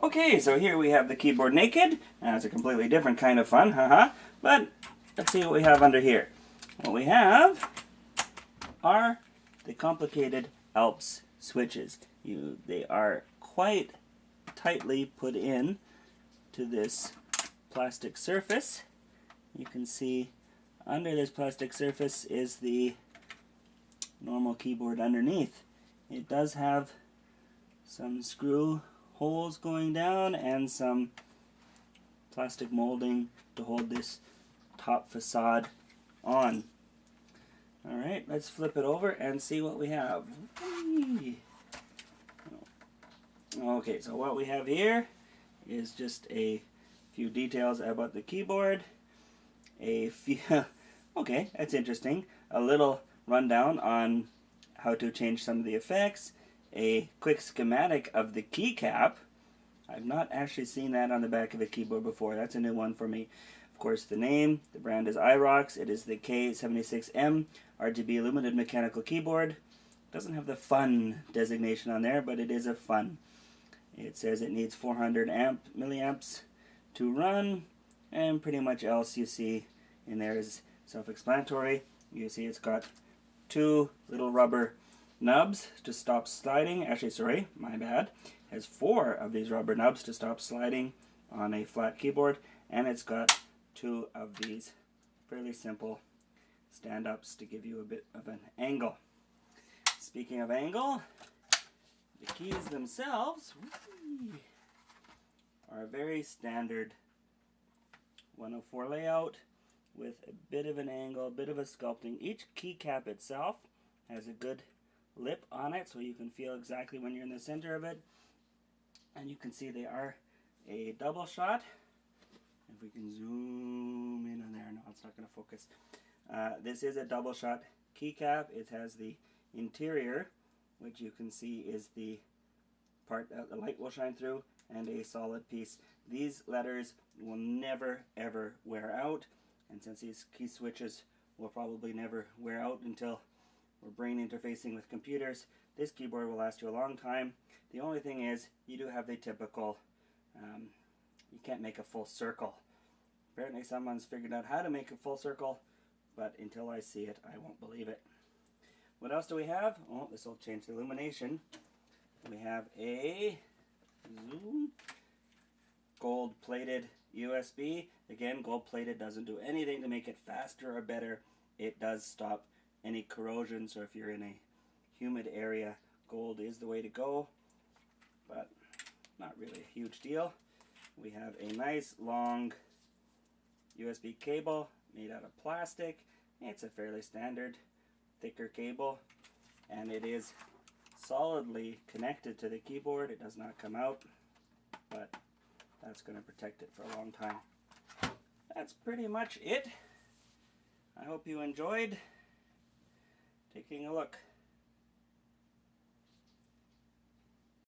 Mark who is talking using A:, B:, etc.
A: Okay, so here we have the keyboard naked. It's a completely different kind of fun, haha. But let's see what we have under here. What we have are the complicated Alps switches. They are quite tightly put in to this plastic surface. You can see under this plastic surface is the normal keyboard underneath. It does have some screw holes going down and some plastic molding to hold this top facade on. Alright, let's flip it over and see what we have. Okay, so what we have here is just a few details about the keyboard. Okay, that's interesting. A little rundown on how to change some of the effects. A quick schematic of the keycap. I've not actually seen that on the back of a keyboard before. That's a new one for me. Of course, the name, the brand is iRocks. It is the K76M RGB Limited Mechanical Keyboard. It doesn't have the Fun designation on there, but it is a Fun. It says it needs 400 milliamps to run, and pretty much else you see in there is self-explanatory. You see it's got two little rubber nubs to stop sliding. Actually, sorry, my bad. It has 4 of these rubber nubs to stop sliding on a flat keyboard, and it's got 2 of these fairly simple stand-ups to give you a bit of an angle. Speaking of angle, the keys themselves are a very standard 104 layout with a bit of an angle, a bit of a sculpting. Each keycap itself has a good lip on it, so you can feel exactly when you're in the center of it. And you can see they are a double shot. If we can zoom in on there, no, it's not going to focus. This is a double shot keycap. It has the interior, which you can see is the part that the light will shine through, and a solid piece. These letters will never ever wear out, and since these key switches will probably never wear out until we're brain interfacing with computers, this keyboard will last you a long time. The only thing is, you do have the typical, you can't make a full circle. Apparently someone's figured out how to make a full circle, but until I see it, I won't believe it. What else do we have? Oh, this will change the illumination. We have a gold-plated USB. Again, gold-plated doesn't do anything to make it faster or better. It does stop any corrosion, so if you're in a humid area, gold is the way to go, but not really a huge deal. We have a nice long USB cable made out of plastic. It's a fairly standard thicker cable, and it is solidly connected to the keyboard. It does not come out, but that's going to protect it for a long time. That's pretty much it. I hope you enjoyed taking a look.